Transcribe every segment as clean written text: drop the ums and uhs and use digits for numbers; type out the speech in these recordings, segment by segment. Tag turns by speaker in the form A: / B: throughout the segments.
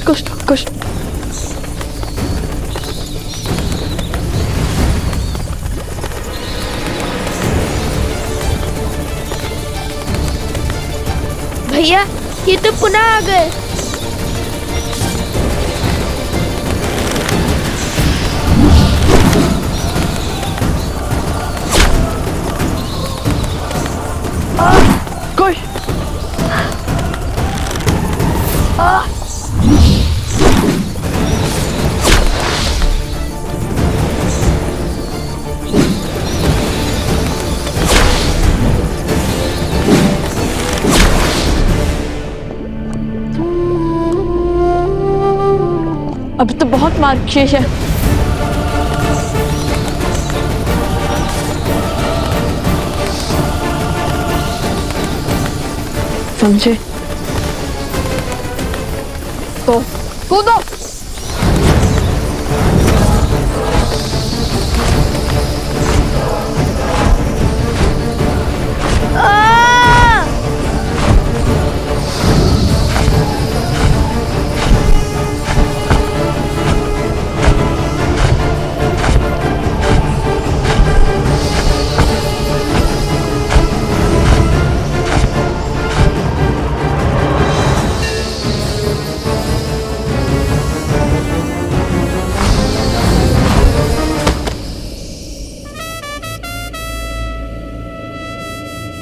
A: कुश! कुश!
B: भैया, ये तो पुनः आ गए।
A: कुश! अब तो बहुत मार्ग शेष है। समझे तो कूदो।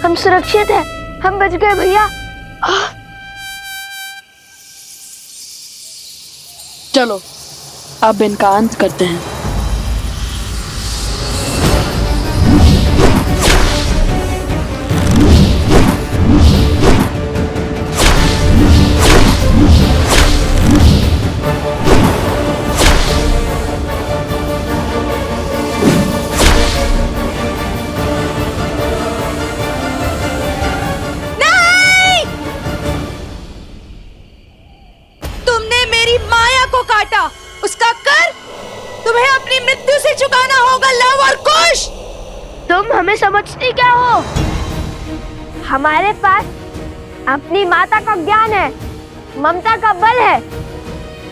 B: हम सुरक्षित हैं, हम बच गए भैया।
A: चलो अब इनका अंत करते हैं।
C: उसका कर तुम्हें अपनी मृत्यु से चुकाना होगा लव और कुश।
B: तुम हमें समझती क्या हो? हमारे पास अपनी माता का ज्ञान है, ममता का बल है।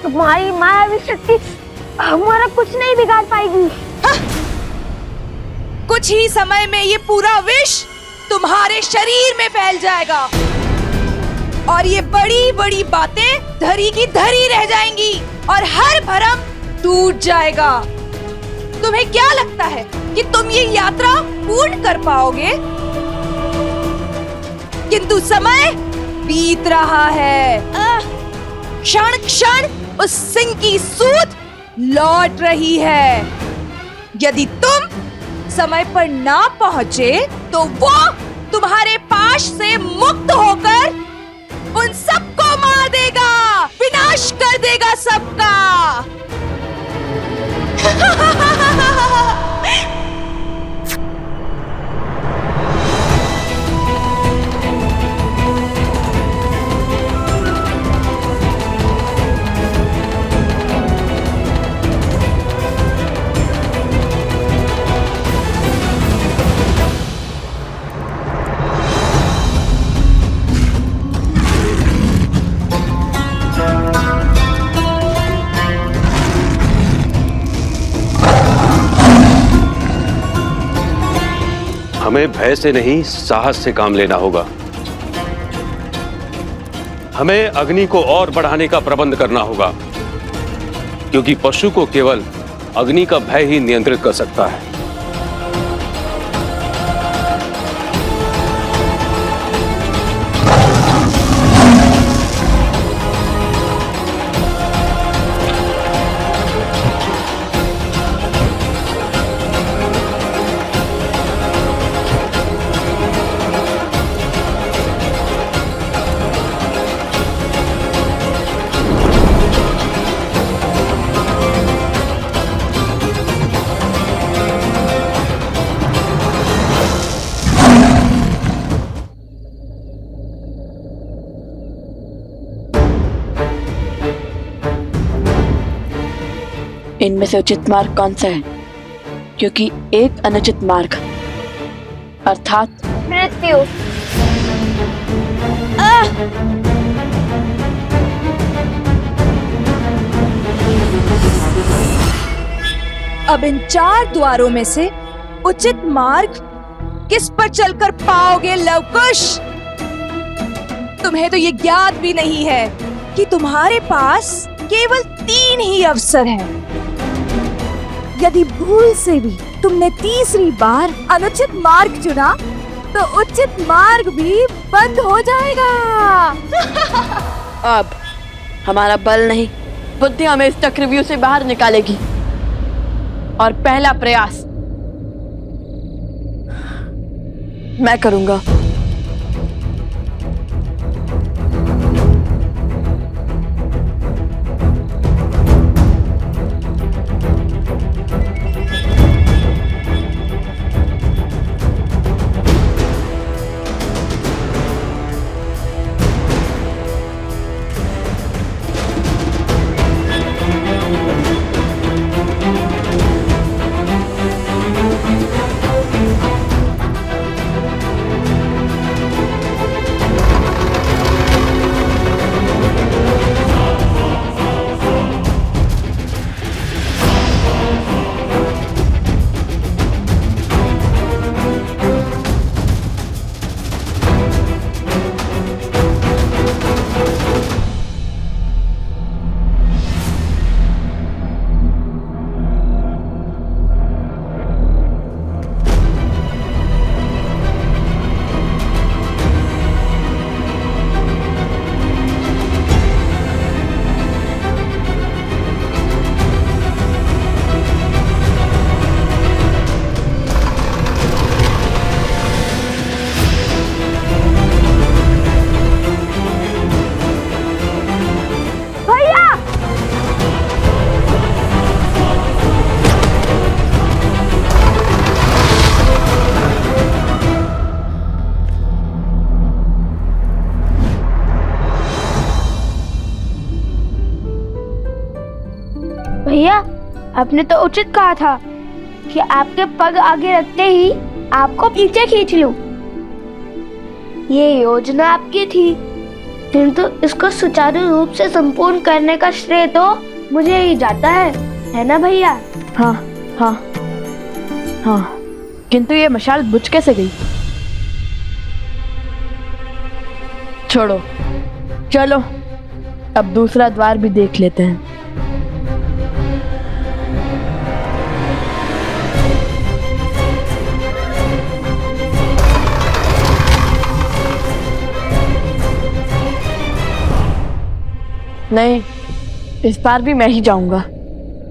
B: तुम्हारी मायावी शक्ति हमारा कुछ नहीं बिगाड़ पाएगी।
C: कुछ ही समय में ये पूरा विष तुम्हारे शरीर में फैल जाएगा और ये बड़ी बड़ी बातें धरी की धरी रह जाएंगी और हर भरम टूट जाएगा। तुम्हें क्या लगता है कि तुम ये यात्रा पूर्ण कर पाओगे? किंतु समय बीत रहा है, क्षण क्षण उस सिंह की सूत लौट रही है। यदि तुम समय पर ना पहुंचे तो वो तुम्हारे पाश से मुक्त होकर उन सबको मार देगा, विनाश कर देगा सबका।
D: हमें भय से नहीं, साहस से काम लेना होगा। हमें अग्नि को और बढ़ाने का प्रबंध करना होगा, क्योंकि पशु को केवल अग्नि का भय ही नियंत्रित कर सकता है।
A: इनमें से उचित मार्ग कौन सा है? क्योंकि एक अनुचित मार्ग अर्थात
B: मृत्यु।
C: अब इन 4 द्वारों में से उचित मार्ग किस पर चलकर पाओगे लवकुश? तुम्हें तो ये ज्ञात भी नहीं है कि तुम्हारे पास केवल 3 ही अवसर हैं। यदि भूल से भी तुमने तीसरी बार अनुचित मार्ग चुना तो उचित मार्ग भी बंद हो जाएगा।
A: अब हमारा बल नहीं, बुद्धि हमें इस चक्रव्यूह से बाहर निकालेगी। और पहला प्रयास मैं करूंगा।
B: भैया, आपने तो उचित कहा था कि आपके पग आगे रखते ही आपको पीछे खींच लूं। ये योजना आपकी थी, किंतु इसको सुचारू रूप से संपूर्ण करने का श्रेय तो मुझे ही जाता है ना भैया?
A: हाँ हाँ हाँ, किंतु ये मशाल बुझ कैसे गई? छोड़ो, चलो अब दूसरा द्वार भी देख लेते हैं। नहीं, इस बार भी मैं ही जाऊंगा।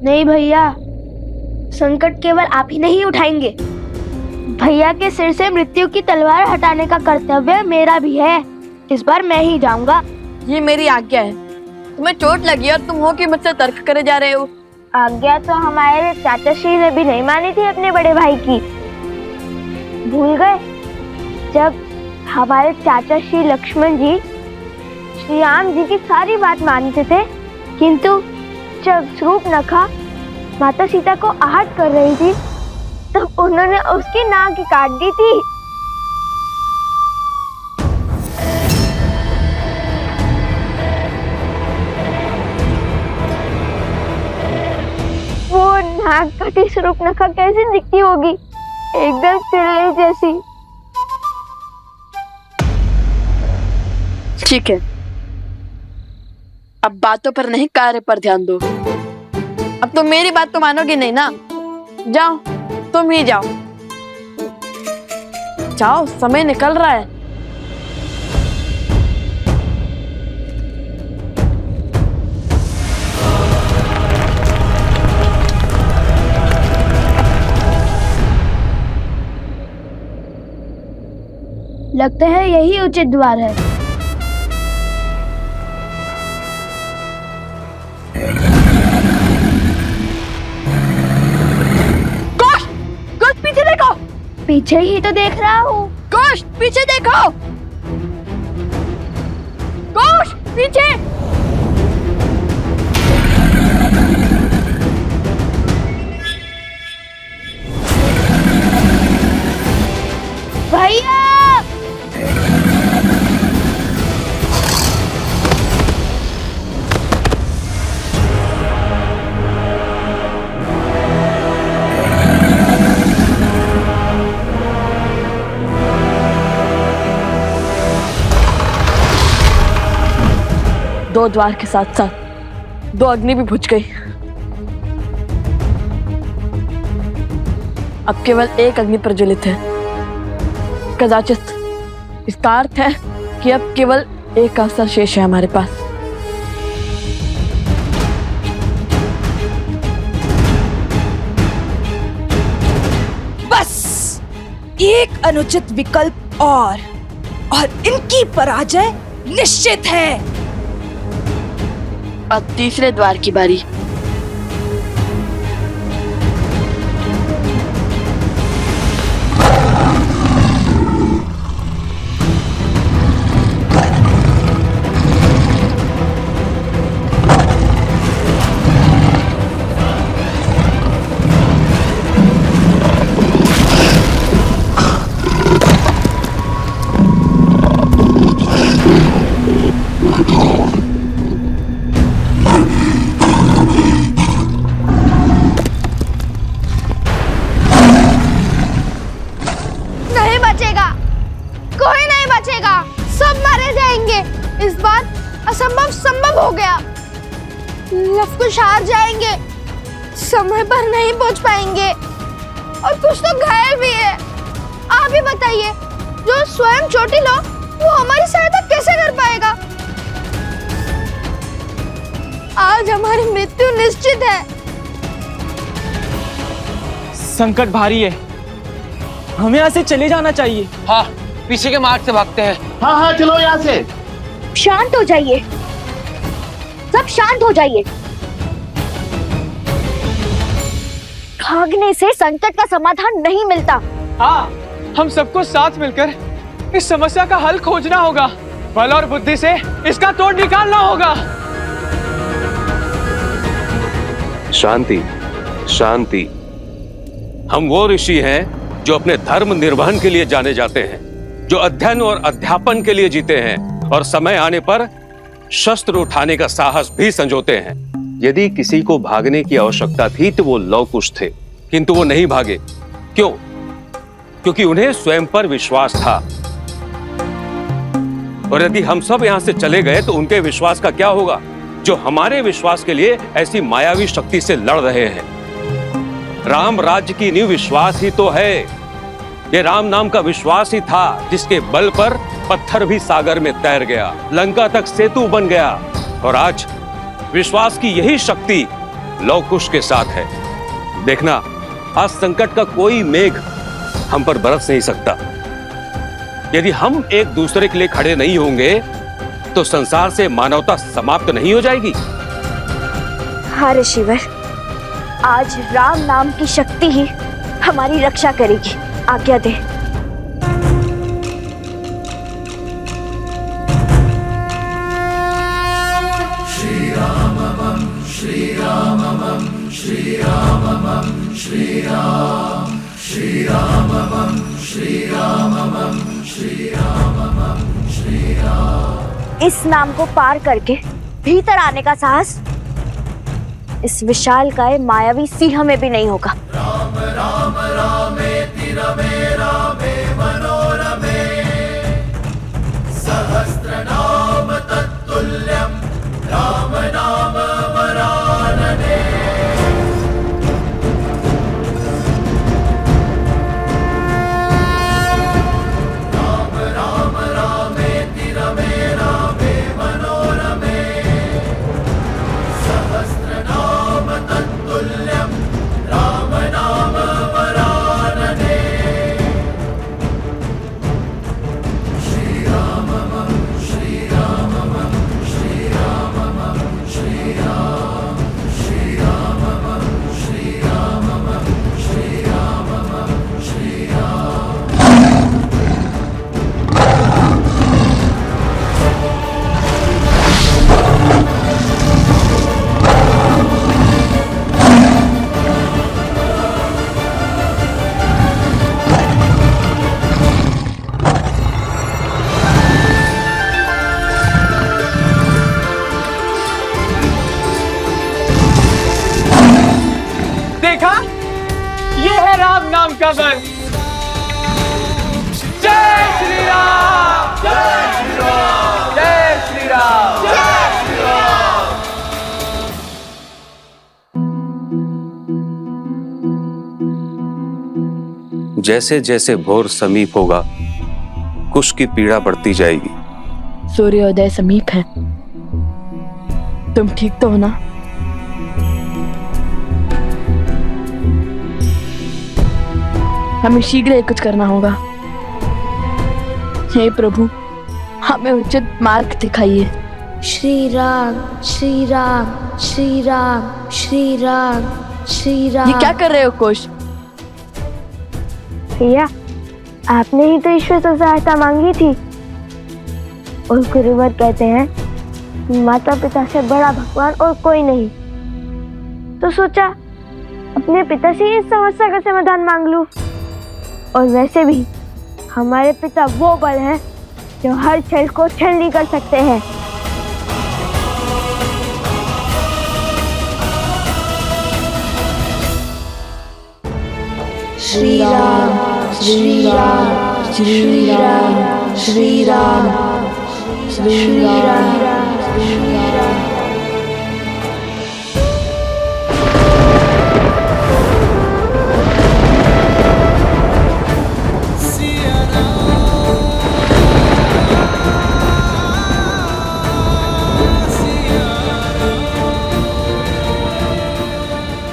B: नहीं भैया, संकट केवल आप ही नहीं उठाएंगे। भैया के सिर से मृत्यु की तलवार हटाने का कर्तव्य मेरा भी है। इस बार मैं ही जाऊंगा।
A: ये मेरी आज्ञा है। तुम्हें चोट लगी और तुम हो कि मुझसे तर्क करे जा रहे हो।
B: आज्ञा तो हमारे चाचा श्री ने भी नहीं मानी थी अपने बड़े भाई की। भूल गए जब हमारे चाचा श्री लक्ष्मण जी श्री राम जी की सारी बात मानते थे, किंतु जब शूर्पणखा माता सीता को आहत कर रही थी तब उन्होंने उसकी नाक ही काट दी थी। वो नाक कटी शूर्पणखा कैसे दिखती होगी? एकदम चिड़िया जैसी।
A: ठीक है, अब बातों पर नहीं कार्य पर ध्यान दो। अब तो मेरी बात तो मानोगे नहीं ना। जाओ, तुम ही जाओ। जाओ, समय निकल रहा है।
B: लगता है यही उचित द्वार है।
A: कोश, कोश पीछे देखो।
B: पीछे ही तो देख रहा हूँ।
A: कोश पीछे देखो। कोश पीछे।
B: भैया!
A: दो द्वार के साथ साथ दो अग्नि भी बुझ गई। अब केवल एक अग्नि प्रज्वलित है। कदाचित इसका अर्थ है कि अब केवल एक अवसर शेष है हमारे पास।
C: बस एक अनुचित विकल्प और इनकी पराजय निश्चित है।
A: अब तीसरे द्वार की बारी।
B: नहीं बचेगा, कोई नहीं बचेगा, सब मारे जाएंगे। इस बार असंभव संभव हो गया। लवकुश हार जाएंगे, समय पर नहीं पहुंच पाएंगे और कुछ तो घायल भी है। आप ही बताइए, जो स्वयं चोटिल हो वो हमारी सहायता कैसे कर पाएगा? आज हमारी मृत्यु निश्चित है।
E: संकट भारी है, हमें यहाँ से चले जाना चाहिए।
F: हाँ, पीछे के मार्ग से भागते हैं।
G: हाँ हाँ चलो यहाँ से।
B: शांत हो जाइए, सब शांत हो जाइए। भागने से संकट का समाधान नहीं मिलता।
E: हाँ, हम सबको साथ मिलकर इस समस्या का हल खोजना होगा। बल और बुद्धि से इसका तोड़ निकालना होगा।
D: शांति, शांति। हम वो ऋषि हैं जो अपने धर्म निर्वहन के लिए जाने जाते हैं, जो अध्ययन और अध्यापन के लिए जीते हैं और समय आने पर शस्त्र उठाने का साहस भी संजोते हैं। यदि किसी को भागने की आवश्यकता थी तो वो लवकुश थे, किंतु वो नहीं भागे। क्यों? क्योंकि उन्हें स्वयं पर विश्वास था। और यदि हम सब यहां से चले गए तो उनके विश्वास का क्या होगा, जो हमारे विश्वास के लिए ऐसी मायावी शक्ति से लड़ रहे हैं। राम राज्य की नींव विश्वास ही तो है। ये राम नाम का विश्वास ही था जिसके बल पर पत्थर भी सागर में तैर गया, लंका तक सेतु बन गया। और आज विश्वास की यही शक्ति लवकुश के साथ है। देखना, आज संकट का कोई मेघ हम पर बरस नहीं सकता। यदि हम एक दूसरे के लिए खड़े नहीं होंगे तो संसार से मानवता समाप्त नहीं हो जाएगी।
B: हाँ ऋषिवर, आज राम नाम की शक्ति ही हमारी रक्षा करेगी। आज्ञा दे।
H: श्री राम श्री राम श्री राम श्री राम श्री राम श्री राम श्री राम श्री राम।
B: इस नाम को पार करके भीतर आने का साहस इस विशाल काय मायावी सिंह में भी नहीं होगा।
H: राम राम रामेति रमे
E: का बल। जय श्री राम, जय श्री राम, जय श्री राम, जय श्री राम।
D: जैसे जैसे भोर समीप होगा, कुश की पीड़ा बढ़ती जाएगी।
A: सूर्योदय समीप है। तुम ठीक तो हो ना? हमें शीघ्र ही कुछ करना होगा। हे प्रभु, हमें उचित मार्ग दिखाइए।
B: श्री राम, श्री राम, श्री राम, श्री राम, श्री राम।
A: ये क्या कर रहे हो कुश?
B: भैया, आपने ही तो ईश्वर से सहायता मांगी थी और गुरुवर कहते हैं कि माता पिता से बड़ा भगवान और कोई नहीं। तो सोचा अपने पिता से इस समस्या का समाधान मांग लूं। और वैसे भी हमारे पिता वो बल हैं जो हर छल को छलनी कर सकते हैं। श्री राम, श्री राम, श्री राम, श्री राम, श्री राम, श्री राम।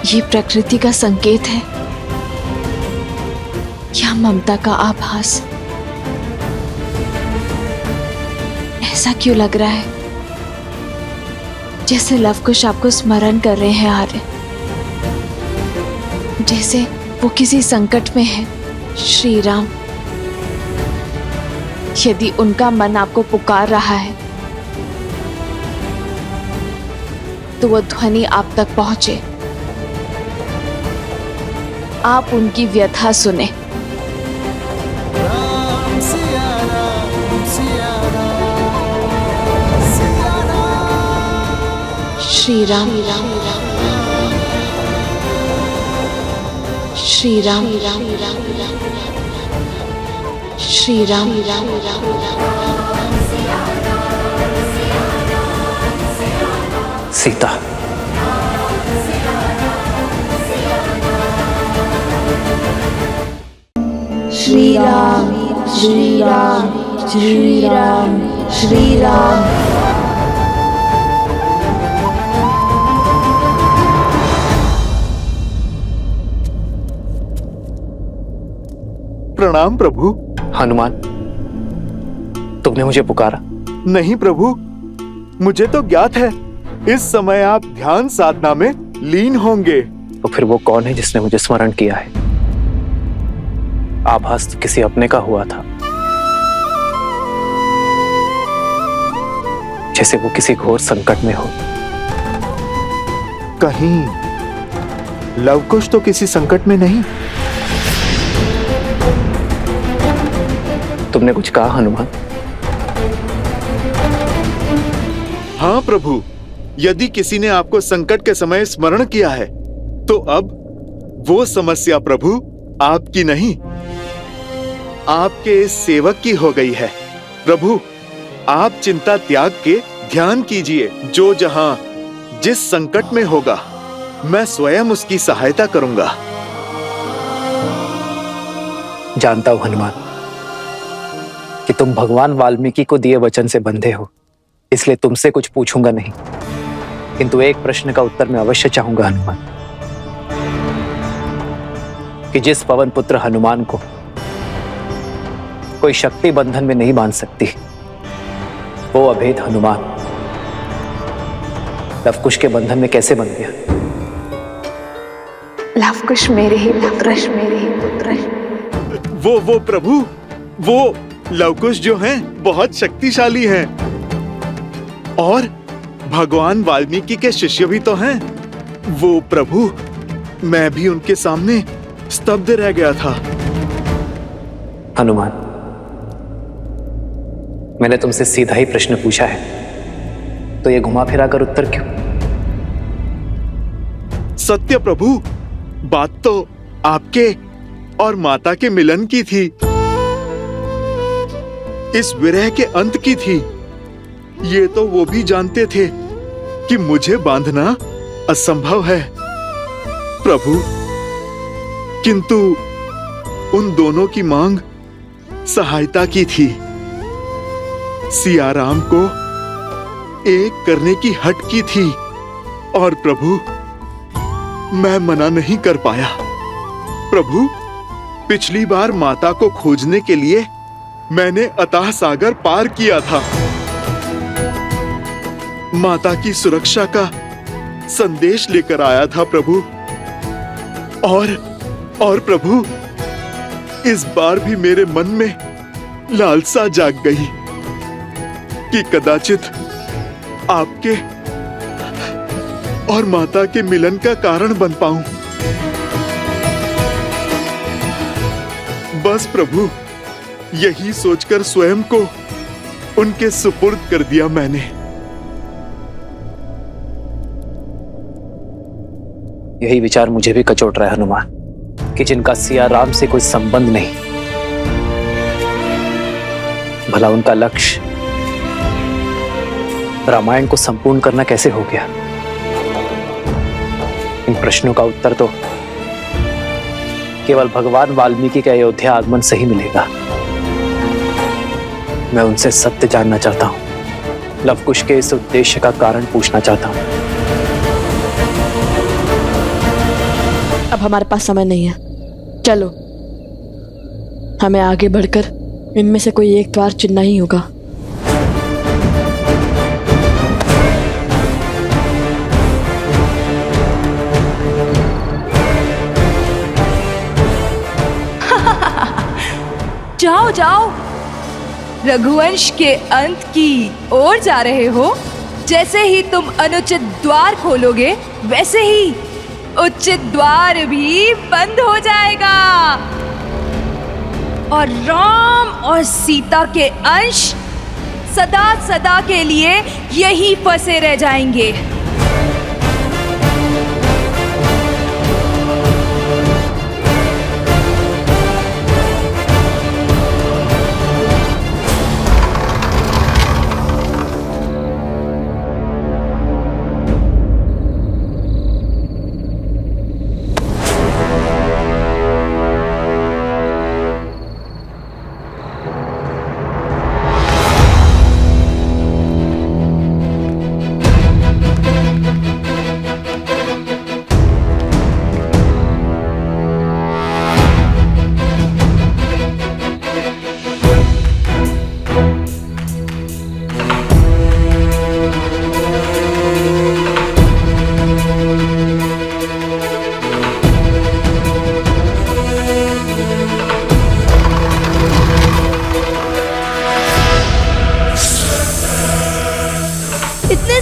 G: ये प्रकृति का संकेत है या ममता का आभास? ऐसा क्यों लग रहा है जैसे लवकुश आपको स्मरण कर रहे हैं आर्य, जैसे वो किसी संकट में है। श्री राम, यदि उनका मन आपको पुकार रहा है तो वो ध्वनि आप तक पहुंचे, आप उनकी व्यथा सुने। श्री राम, श्री राम, श्री राम,
F: सीता,
B: श्री राम, श्री राम, श्री राम, श्री राम।
I: प्रणाम प्रभु।
F: हनुमान, तुमने मुझे पुकारा?
I: नहीं प्रभु, मुझे तो ज्ञात है इस समय आप ध्यान साधना में लीन होंगे।
F: तो फिर वो कौन है जिसने मुझे स्मरण किया है? आभास तो किसी अपने का हुआ था, जैसे वो किसी घोर संकट में हो।
I: कहीं लवकुश तो किसी संकट में नहीं?
F: तुमने कुछ कहा हनुमान?
I: हाँ प्रभु, यदि किसी ने आपको संकट के समय स्मरण किया है तो अब वो समस्या प्रभु आपकी नहीं, आपके इस सेवक की हो गई है। प्रभु, आप चिंता त्याग के ध्यान कीजिए। जो जहां जिस संकट में होगा मैं स्वयं उसकी सहायता करूंगा।
F: जानता हूं हनुमान कि तुम भगवान वाल्मीकि को दिए वचन से बंधे हो, इसलिए तुमसे कुछ पूछूंगा नहीं, किंतु एक प्रश्न का उत्तर मैं अवश्य चाहूंगा हनुमान, कि जिस पवन पुत्र हनुमान को कोई शक्ति बंधन में नहीं बांध सकती, वो अभेद हनुमान लवकुश के बंधन में कैसे बन गया?
G: लवकुश मेरे ही पुत्र, मेरे ही पुत्र।
I: वो प्रभु, वो लवकुश जो हैं बहुत शक्तिशाली हैं और भगवान वाल्मीकि के शिष्य भी तो हैं। वो प्रभु, मैं भी उनके सामने स्तब्ध रह गया था।
F: हनुमान, मैंने तुमसे सीधा ही प्रश्न पूछा है, तो ये घुमा फिरा कर उत्तर क्यों?
I: सत्य प्रभु, बात तो आपके और माता के मिलन की थी, इस विरह के अंत की थी। ये तो वो भी जानते थे कि मुझे बांधना असंभव है प्रभु, किंतु उन दोनों की मांग सहायता की थी। सियाराम को एक करने की हट की थी और प्रभु मैं मना नहीं कर पाया। प्रभु, पिछली बार माता को खोजने के लिए मैंने अथाह सागर पार किया था। माता की सुरक्षा का संदेश लेकर आया था प्रभु। और प्रभु, इस बार भी मेरे मन में लालसा जाग गई कि कदाचित आपके और माता के मिलन का कारण बन पाऊं। बस प्रभु, यही सोचकर स्वयं को उनके सुपुर्द कर दिया मैंने।
F: यही विचार मुझे भी कचोट रहा है हनुमान, कि जिनका सियाराम से कोई संबंध नहीं, भला उनका लक्ष्य रामायण को संपूर्ण करना कैसे हो गया? इन प्रश्नों का उत्तर तो केवल भगवान वाल्मीकि के अयोध्या आगमन से ही मिलेगा। मैं उनसे सत्य जानना चाहता हूं, लवकुश के इस उद्देश्य का कारण पूछना चाहता हूं।
A: अब हमारे पास समय नहीं है, चलो हमें आगे बढ़कर इनमें से कोई एक द्वार चुनना ही होगा।
C: जाओ जाओ, रघुवंश के अंत की ओर जा रहे हो। जैसे ही तुम अनुचित द्वार खोलोगे, वैसे ही उचित द्वार भी बंद हो जाएगा और राम और सीता के अंश सदा सदा के लिए यहीं फंसे रह जाएंगे।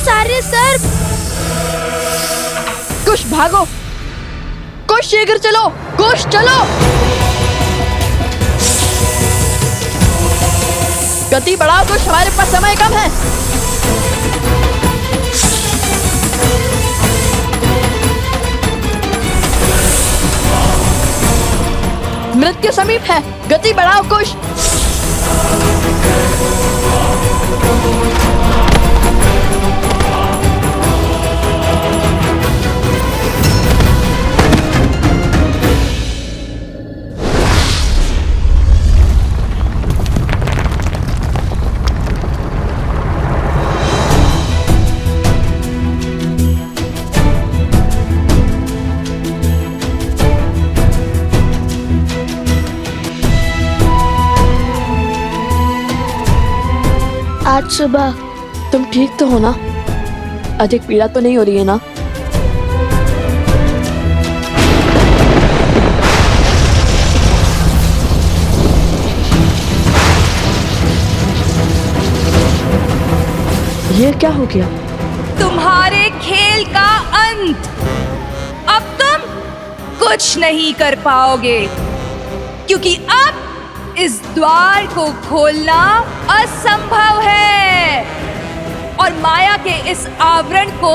B: सारे सर्प।
A: कुश भागो, कुश शीघ्र चलो, कुश चलो। गति बढ़ाओ कुश, हमारे पास समय कम है। मृत्यु समीप है, गति बढ़ाओ कुश।
B: आज सुबह
A: तुम ठीक तो हो ना? अधिक पीड़ा तो नहीं हो रही है ना? ये क्या हो गया?
C: तुम्हारे खेल का अंत। अब तुम कुछ नहीं कर पाओगे, क्योंकि अब इस द्वार को खोलना असंभव है और माया के इस आवरण को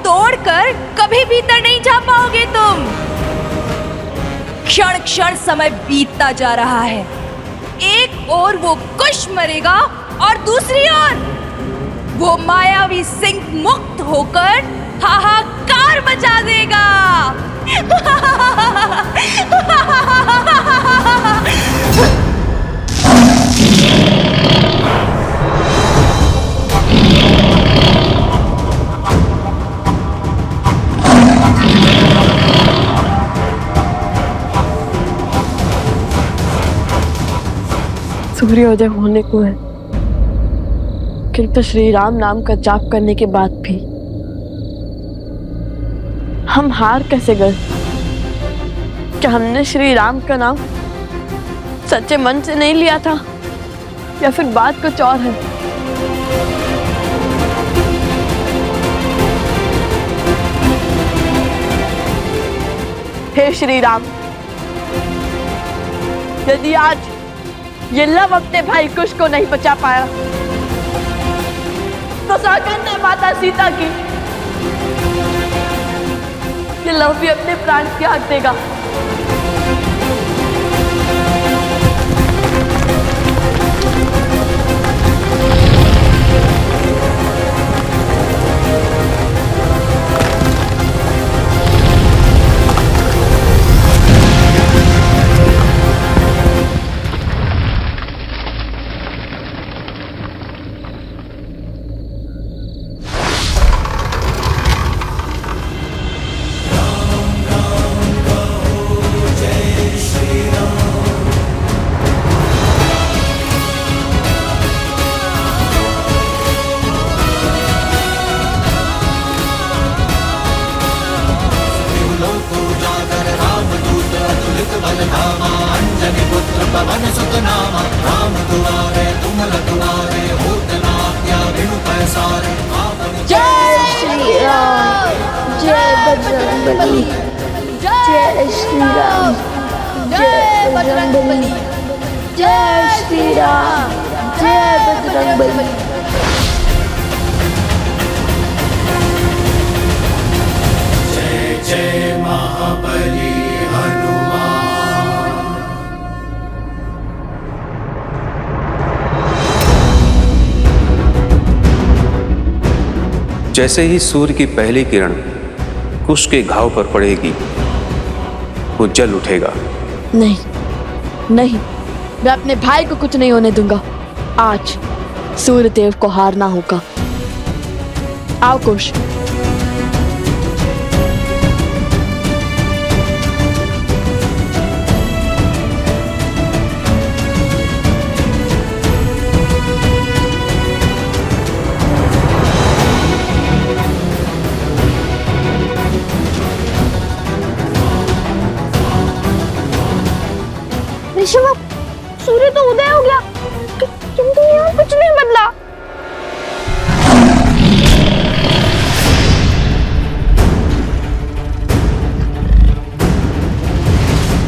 C: तोड़कर कभी भीतर नहीं जा पाओगे तुम। क्षण क्षण समय बीतता जा रहा है। एक ओर वो कुश मरेगा और दूसरी ओर वो मायावी सिंह मुक्त होकर हाहाकार मचा देगा।
A: सूर्योदय होने को है, किंतु श्री राम नाम का जाप करने के बाद भी हम हार कैसे गए? क्या हमने श्री राम का नाम सच्चे मन से नहीं लिया था, या फिर बात कुछ और है? हे श्री राम, यदि आज ये लव अपने भाई कुश को नहीं बचा पाया तो सौगंध है माता सीता की, ये लव भी अपने प्राण त्याग देगा।
B: जय श्री राम, जय बजरंगबली, जय श्री राम, जय बजरंगबली।
H: जय जय महाबली हनुमान।
D: जैसे ही सूर्य की पहली किरण कुश के घाव पर पड़ेगी, वो जल उठेगा।
A: नहीं नहीं, मैं अपने भाई को कुछ नहीं होने दूंगा। आज सूर्यदेव को हारना होगा। आओ कुश।
B: ऋषभ, सूर्य तो उदय हो गया, किंतु यहाँ कुछ नहीं बदला।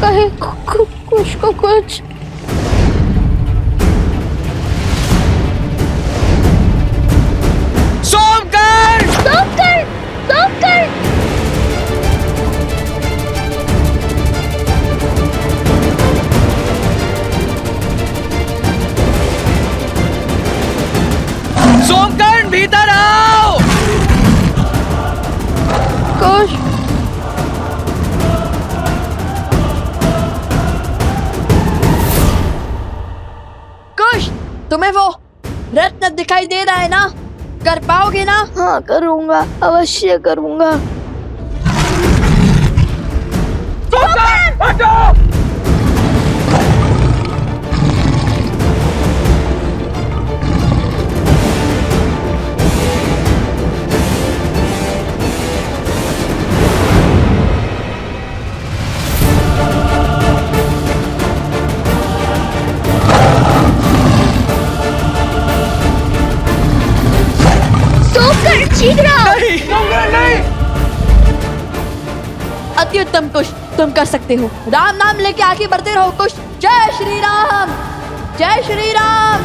B: कहीं कुछ को कुछ
E: सोमकर!
B: सोमकर! सोमकर!
E: सोमकर्ण भीतर आओ!
A: कुश, कुश, तुम्हें वो रत्न दिखाई दे रहा है ना? कर पाओगे ना?
B: हाँ, करूंगा, अवश्य करूंगा।
E: सोमकर्ण हटो!
A: अति उत्तम कुश, तुम कर सकते हो। राम नाम लेके आगे बढ़ते रहो कुश। जय श्री राम, जय श्री राम।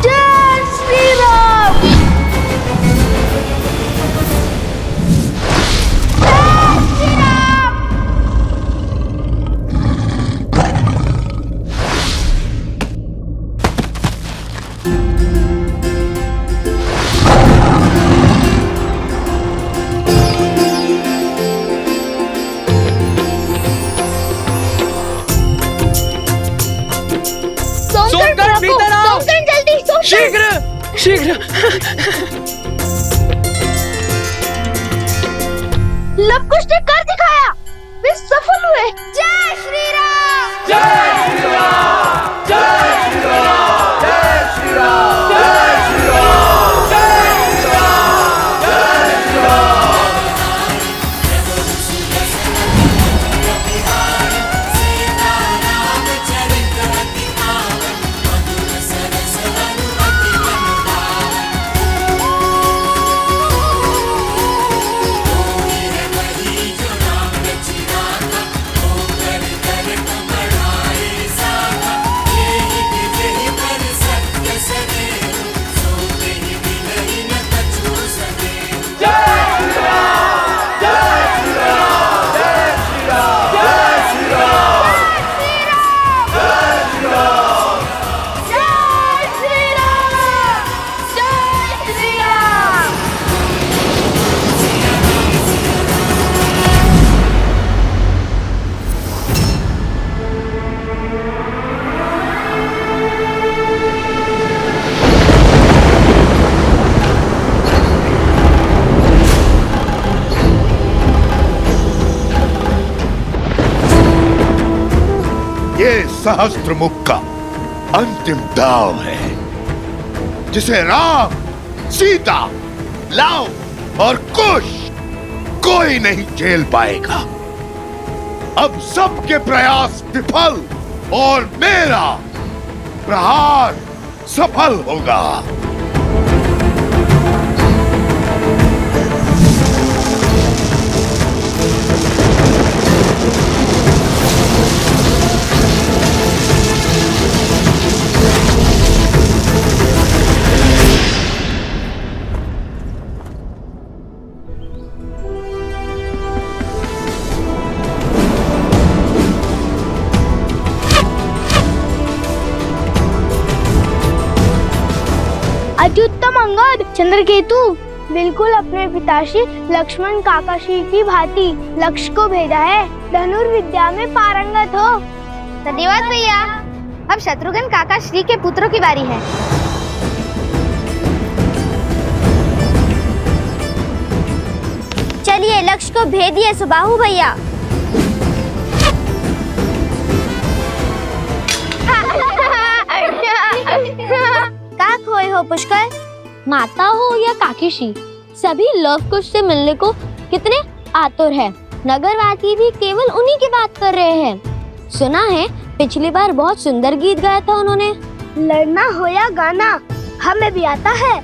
B: जय श्री राम।
E: शीघ्र शीघ्र।
B: लव कुश ने कर दिखाया, वे सफल हुए। जय श्री राम।
E: जय श्री राम, जय श्री राम, जय श्री राम, जय श्री राम, जय श्री राम, जय श्री राम।
J: ये सहस्त्रमुख का अंतिम दाव है, जिसे राम, सीता, लव और कुश कोई नहीं झेल पाएगा। अब सबके प्रयास विफल और मेरा प्रहार सफल होगा।
B: अत्युत्तम अंगद, चंद्रकेतु बिल्कुल अपने पिताश्री लक्ष्मण काकाश्री की भांति लक्ष्य को भेजा है। धनुर्विद्या में पारंगत हो।
K: धन्यवाद भैया। अब शत्रुघ्न काकाश्री के पुत्रों की बारी है। चलिए लक्ष्य को भेदिए सुबाहु भैया। कहाँ खोए हो पुष्कर? माता हो या काकीश्री, सभी लव कुश से मिलने को कितने आतुर हैं। नगरवासी भी केवल उन्हीं की बात कर रहे हैं। सुना है पिछली बार बहुत सुंदर गीत गाया था उन्होंने।
B: लड़ना हो या गाना हमें भी आता है।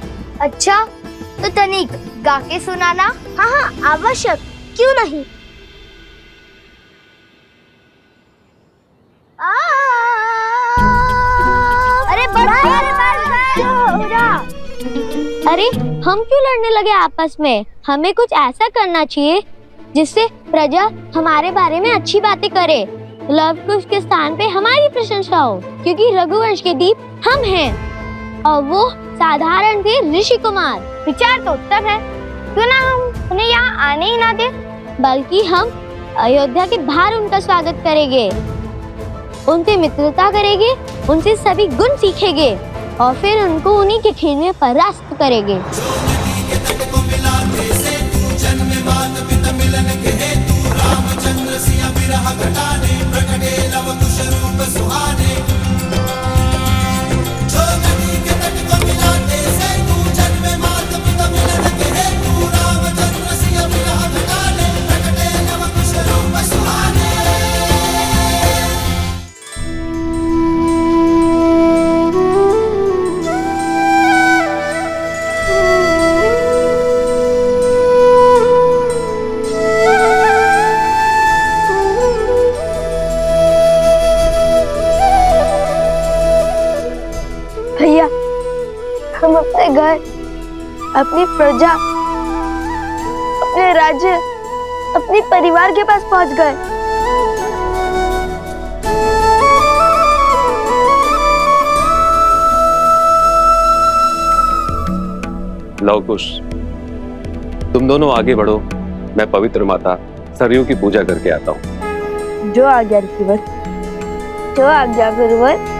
K: अच्छा तो तनिक गा के सुनाना।
B: हाँ हाँ आवश्यक, क्यों नहीं।
K: अरे अरे हम क्यों लड़ने लगे आपस में? हमें कुछ ऐसा करना चाहिए जिससे प्रजा हमारे बारे में अच्छी बातें करे। लव कुश के स्थान पे हमारी प्रशंसा हो, क्योंकि रघुवंश के दीप हम हैं और वो साधारण थे ऋषि कुमार।
B: विचार तो उत्तम है, क्यों ना हम उन्हें यहाँ आने ही ना दे,
K: बल्कि हम अयोध्या के बाहर उनका स्वागत करेंगे, उनसे मित्रता करेंगे, उनसे सभी गुण सीखेंगे और फिर उनको उन्हीं के खेल में परास्त करेंगे।
B: भैया हम अपने घर, अपनी प्रजा, अपने राज्य, अपने परिवार के पास पहुंच गए।
D: लव कुश, तुम दोनों आगे बढ़ो, मैं पवित्र माता सरयू की पूजा करके आता हूँ।
B: जो आज्ञा ऋषिवर, जो आज्ञा गुरुवर।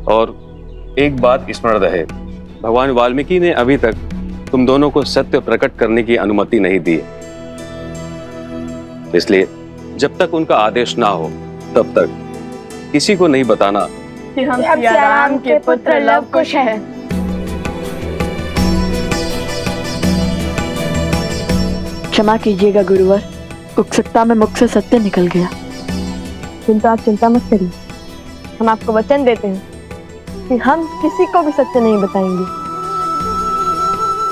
D: और एक बात स्मरण रहे, भगवान वाल्मीकि ने अभी तक तुम दोनों को सत्य प्रकट करने की अनुमति नहीं दी, इसलिए जब तक उनका आदेश ना हो तब तक किसी को नहीं बताना
A: कि हम सिया राम के पुत्र लव कुश हैं। क्षमा कीजिएगा गुरुवर, उत्सुकता में मुख से सत्य निकल गया। किंतु आप चिंता मत करिए, हम आपको वचन देते हैं कि हम किसी को भी सत्य नहीं बताएंगे।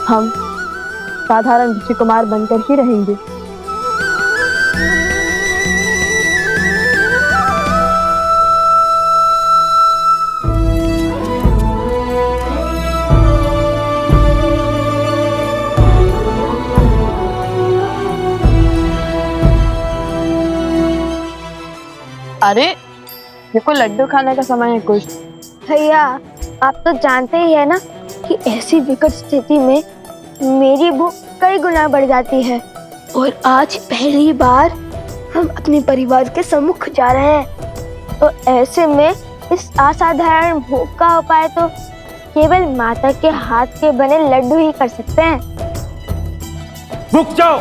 A: हम साधारण ऋषि कुमार बनकर ही रहेंगे। अरे ये कोई लड्डू खाने का समय है कुछ?
B: भैया आप तो जानते ही है ना कि ऐसी विकट स्थिति में मेरी भूख कई गुना बढ़ जाती है, और आज पहली बार हम अपने परिवार के सम्मुख जा रहे हैं, तो ऐसे में इस असाधारण भूख का उपाय तो केवल माता के हाथ के बने लड्डू ही कर सकते हैं।
E: रुक जाओ।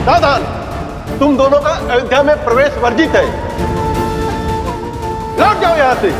L: सावधान, तुम दोनों का अयोध्या में प्रवेश वर्जित है। लौट जाओ यहाँ से।